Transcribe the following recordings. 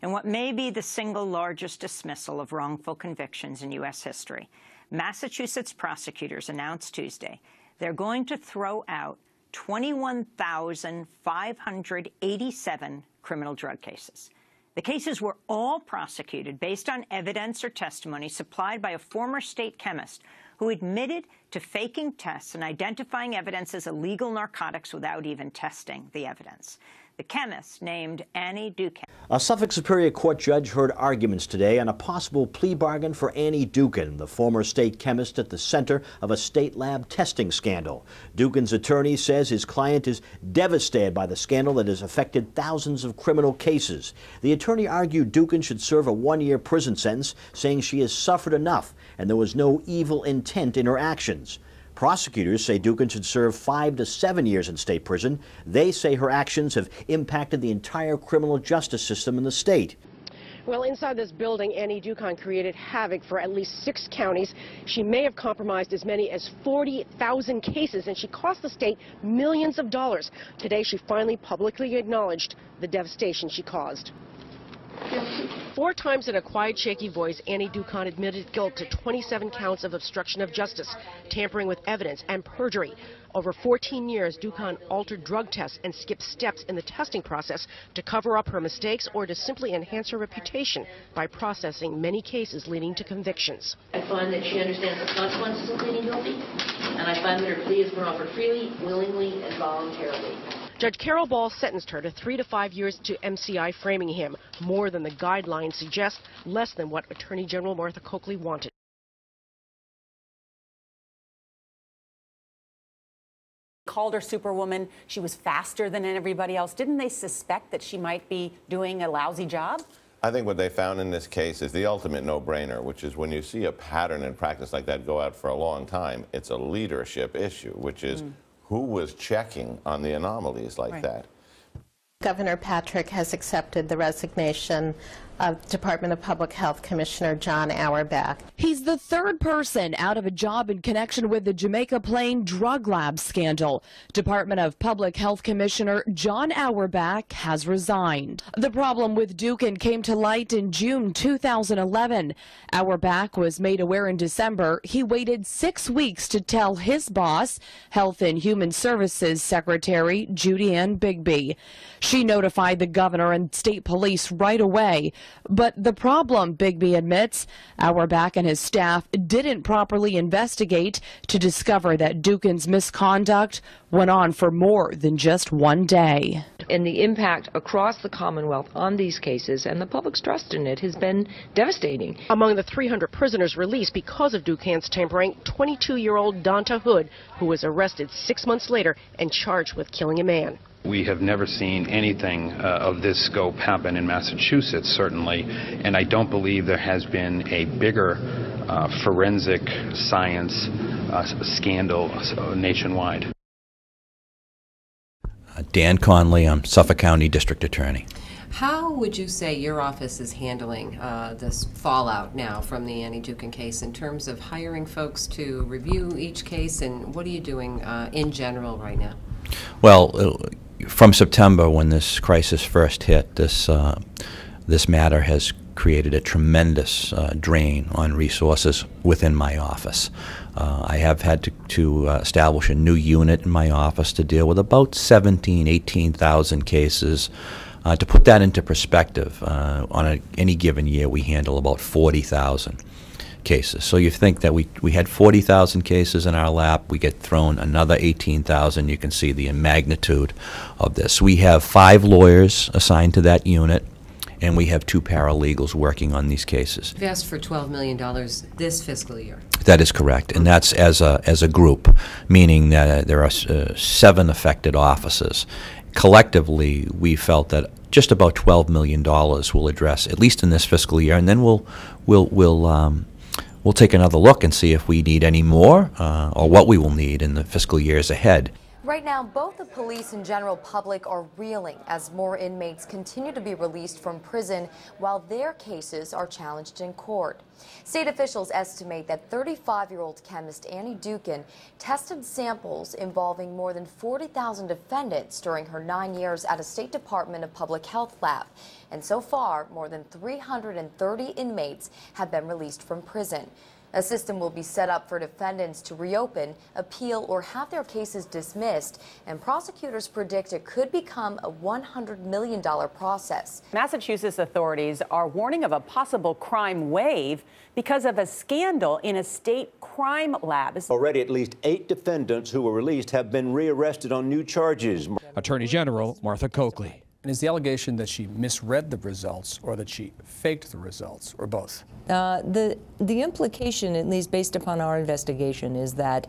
in what may be the single largest dismissal of wrongful convictions in U.S. history. Massachusetts prosecutors announced Tuesday they're going to throw out 21,587 criminal drug cases. The cases were all prosecuted based on evidence or testimony supplied by a former state chemist who admitted to faking tests and identifying evidence as illegal narcotics without even testing the evidence. The chemist, named Annie Dookhan. A Suffolk Superior Court judge heard arguments today on a possible plea bargain for Annie Dookhan, the former state chemist at the center of a state lab testing scandal. Dookhan's attorney says his client is devastated by the scandal that has affected thousands of criminal cases. The attorney argued Dookhan should serve a one-year prison sentence, saying she has suffered enough and there was no evil intent in her actions. Prosecutors say Dookhan should serve 5 to 7 years in state prison. They say her actions have impacted the entire criminal justice system in the state. Well, inside this building, Annie Dookhan created havoc for at least 6 counties. She may have compromised as many as 40,000 cases, and she cost the state millions of dollars. Today, she finally publicly acknowledged the devastation she caused. 4 times in a quiet, shaky voice, Annie Dookhan admitted guilt to 27 counts of obstruction of justice, tampering with evidence, and perjury. Over 14 years, Dookhan altered drug tests and skipped steps in the testing process to cover up her mistakes or to simply enhance her reputation by processing many cases leading to convictions. I find that she understands the consequences of pleading guilty, and I find that her plea has been offered freely, willingly, and voluntarily. Judge Carol Ball sentenced her to 3 to 5 years to MCI Framingham, more than the guidelines suggest, less than what Attorney General Martha Coakley wanted. Called her Superwoman. She was faster than everybody else. Didn't they suspect that she might be doing a lousy job? I think what they found in this case is the ultimate no-brainer, which is when you see a pattern in practice like that go out for a long time, it's a leadership issue, which is who was checking on the anomalies like that? Governor Patrick has accepted the resignation of Department of Public Health Commissioner John Auerbach. He's the 3rd person out of a job in connection with the Jamaica Plain drug lab scandal. Department of Public Health Commissioner John Auerbach has resigned. The problem with Dookhan came to light in June 2011. Auerbach was made aware in December. He waited 6 weeks to tell his boss, Health and Human Services Secretary Judy Ann Bigby. She notified the governor and state police right away. But the problem, Bigby admits, Auerbach and his staff didn't properly investigate to discover that Dookhan's misconduct went on for more than just one day. And the impact across the Commonwealth on these cases and the public's trust in it has been devastating. Among the 300 prisoners released because of Dookhan's tampering, 22-year-old Dante Hood, who was arrested 6 months later and charged with killing a man. We have never seen anything of this scope happen in Massachusetts, certainly, and I don't believe there has been a bigger forensic science scandal nationwide. Dan Conley, I'm Suffolk County District Attorney. How would you say your office is handling this fallout now from the Annie Dookhan case in terms of hiring folks to review each case, and what are you doing in general right now? Well, from September, when this crisis first hit, this matter has created a tremendous drain on resources within my office. I have had to establish a new unit in my office to deal with about 18,000 cases. To put that into perspective, on any given year, we handle about 40,000 cases. So you think that we had 40,000 cases in our lap, we get thrown another 18,000. You can see the magnitude of this. We have 5 lawyers assigned to that unit, and we have 2 paralegals working on these cases. You've asked for $12 million this fiscal year. That is correct, and that's as a group, meaning that there are 7 affected offices. Collectively, we felt that just about $12 million will address, at least in this fiscal year, and then we'll take another look and see if we need any more or what we will need in the fiscal years ahead. Right now, both the police and general public are reeling as more inmates continue to be released from prison while their cases are challenged in court. State officials estimate that 35-year-old chemist Annie Dookhan tested samples involving more than 40,000 defendants during her 9 years at a State Department of Public Health lab. And so far, more than 330 inmates have been released from prison. A system will be set up for defendants to reopen, appeal, or have their cases dismissed, and prosecutors predict it could become a $100 million process. Massachusetts authorities are warning of a possible crime wave because of a scandal in a state crime lab. Already at least 8 defendants who were released have been rearrested on new charges. Attorney General Martha Coakley. And is the allegation that she misread the results or that she faked the results or both? The implication, at least based upon our investigation, is that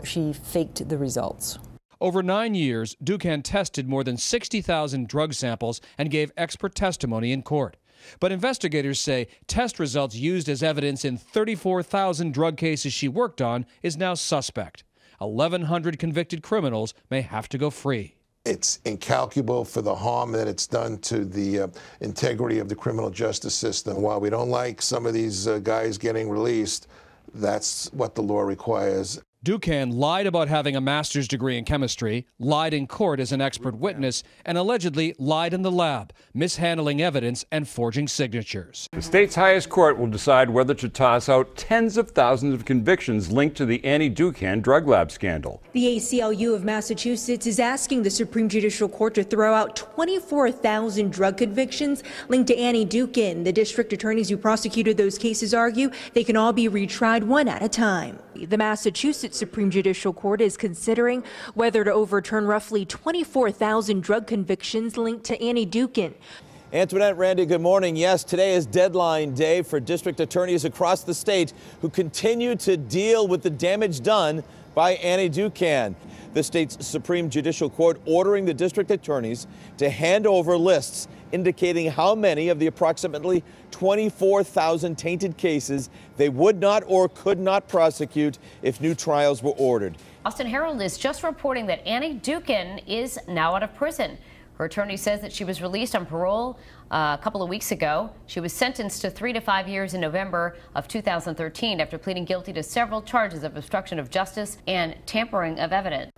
she faked the results. Over 9 years, Dookhan tested more than 60,000 drug samples and gave expert testimony in court. But investigators say test results used as evidence in 34,000 drug cases she worked on is now suspect. 1,100 convicted criminals may have to go free. It's incalculable for the harm that it's done to the integrity of the criminal justice system. While we don't like some of these guys getting released, that's what the law requires. Dookhan lied about having a master's degree in chemistry, lied in court as an expert witness, and allegedly lied in the lab, mishandling evidence and forging signatures. The state's highest court will decide whether to toss out tens of thousands of convictions linked to the Annie Dookhan drug lab scandal. The ACLU of Massachusetts is asking the Supreme Judicial Court to throw out 24,000 drug convictions linked to Annie Dookhan. The district attorneys who prosecuted those cases argue they can all be retried one at a time. The Massachusetts Supreme Judicial Court is considering whether to overturn roughly 24,000 drug convictions linked to Annie Dookhan. Antoinette, Randy, good morning. Yes, today is deadline day for district attorneys across the state who continue to deal with the damage done by Annie Dookhan. The state's Supreme Judicial Court ordering the district attorneys to hand over lists indicating how many of the approximately 24,000 tainted cases they would not or could not prosecute if new trials were ordered. Austin Herald is just reporting that Annie Dookhan is now out of prison. Her attorney says that she was released on parole a couple of weeks ago. She was sentenced to 3 to 5 years in November of 2013 after pleading guilty to several charges of obstruction of justice and tampering of evidence.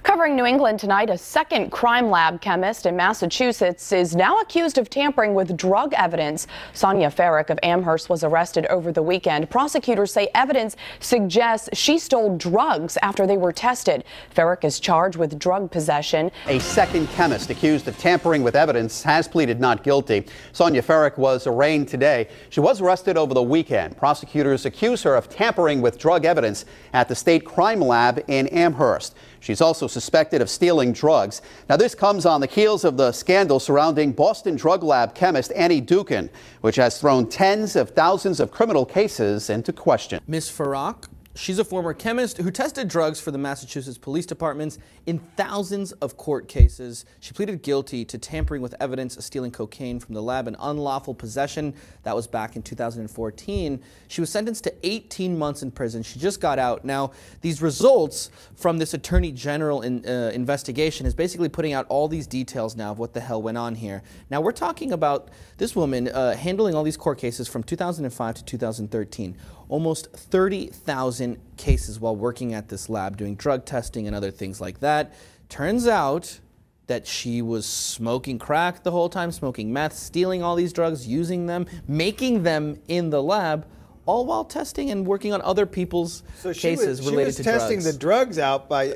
Covering New England tonight, a second crime lab chemist in Massachusetts is now accused of tampering with drug evidence. Sonia Farrick of Amherst was arrested over the weekend. Prosecutors say evidence suggests she stole drugs after they were tested. Farrick is charged with drug possession. A second chemist accused of tampering with evidence has pleaded not guilty. Sonia Farrick was arraigned today. She was arrested over the weekend. Prosecutors accuse her of tampering with drug evidence at the state crime lab in Amherst. She's also suspected of stealing drugs. Now, this comes on the heels of the scandal surrounding Boston drug lab chemist Annie Dookhan, which has thrown tens of thousands of criminal cases into question. Ms. Farrick, she's a former chemist who tested drugs for the Massachusetts police departments in thousands of court cases. She pleaded guilty to tampering with evidence of stealing cocaine from the lab and unlawful possession. That was back in 2014. She was sentenced to 18 months in prison. She just got out. Now, these results from this Attorney General investigation is basically putting out all these details now of what the hell went on here. Now, we're talking about this woman handling all these court cases from 2005 to 2013. Almost 30,000 cases while working at this lab doing drug testing and other things like that. Turns out that she was smoking crack the whole time, smoking meth, stealing all these drugs, using them, making them in the lab, all while testing and working on other people's cases related to drugs. She was testing the drugs out by...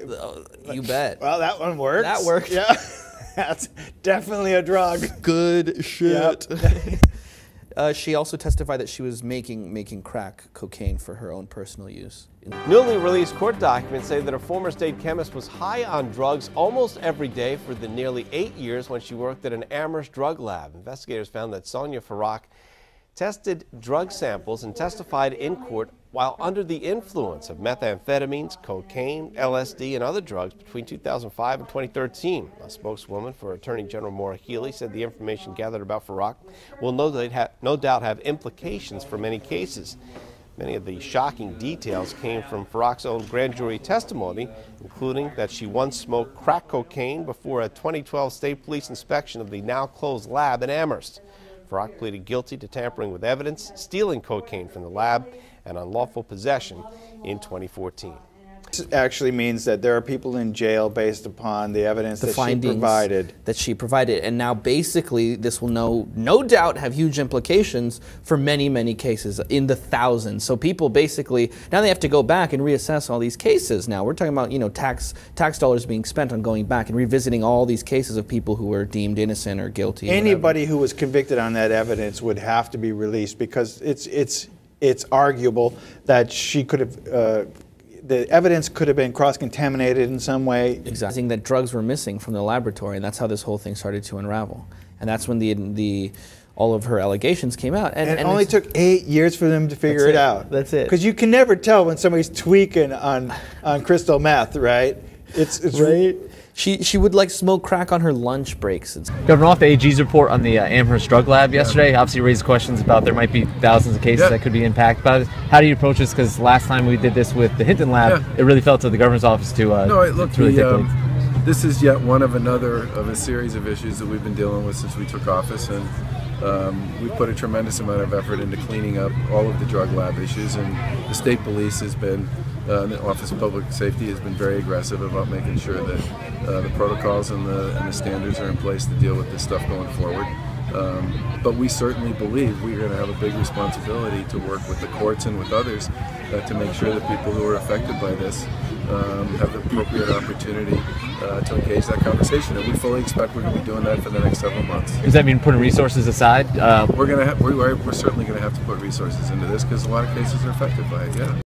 You bet. Well, that one works. That worked. Yeah. That's definitely a drug. Good shit. Yep. She also testified that she was making crack cocaine for her own personal use. Newly released court documents say that a former state chemist was high on drugs almost every day for the nearly 8 years when she worked at an Amherst drug lab. Investigators found that Sonia Farrick tested drug samples and testified in court while under the influence of methamphetamines, cocaine, LSD, and other drugs between 2005 and 2013. A spokeswoman for Attorney General Maura Healey said the information gathered about Farrick will no doubt have implications for many cases. Many of the shocking details came from Farrak's own grand jury testimony, including that she once smoked crack cocaine before a 2012 state police inspection of the now-closed lab in Amherst. Farrak pleaded guilty to tampering with evidence, stealing cocaine from the lab, and unlawful possession in 2014. This actually means that there are people in jail based upon the evidence The that she findings provided. that she provided. And now basically this will no doubt have huge implications for many, many cases, in the thousands. So people basically, now they have to go back and reassess all these cases now. We're talking about, you know, tax dollars being spent on going back and revisiting all these cases of people who were deemed innocent or guilty. Anybody who was convicted on that evidence would have to be released, because it's arguable that she could have the evidence could have been cross-contaminated in some way. Exactly. That drugs were missing from the laboratory, and that's how this whole thing started to unravel. And that's when all of her allegations came out. And it only took 8 years for them to figure it out. That's it. Because you can never tell when somebody's tweaking on crystal meth, right? It's right. She would like smoke crack on her lunch breaks. Governor, off the AG's report on the Amherst drug lab yesterday, obviously raised questions about there might be thousands of cases that could be impacted by this. How do you approach this? Because last time we did this with the Hinton lab, it really fell to the governor's office to really this is yet one of a series of issues that we've been dealing with since we took office, and we put a tremendous amount of effort into cleaning up all of the drug lab issues, and the state police has been, the Office of Public Safety has been very aggressive about making sure that the protocols and the standards are in place to deal with this stuff going forward. But we certainly believe we're going to have a big responsibility to work with the courts and with others to make sure that people who are affected by this have the appropriate opportunity to engage that conversation. And we fully expect we're going to be doing that for the next several months. Does that mean putting resources aside? We're certainly going to have to put resources into this because a lot of cases are affected by it, yeah.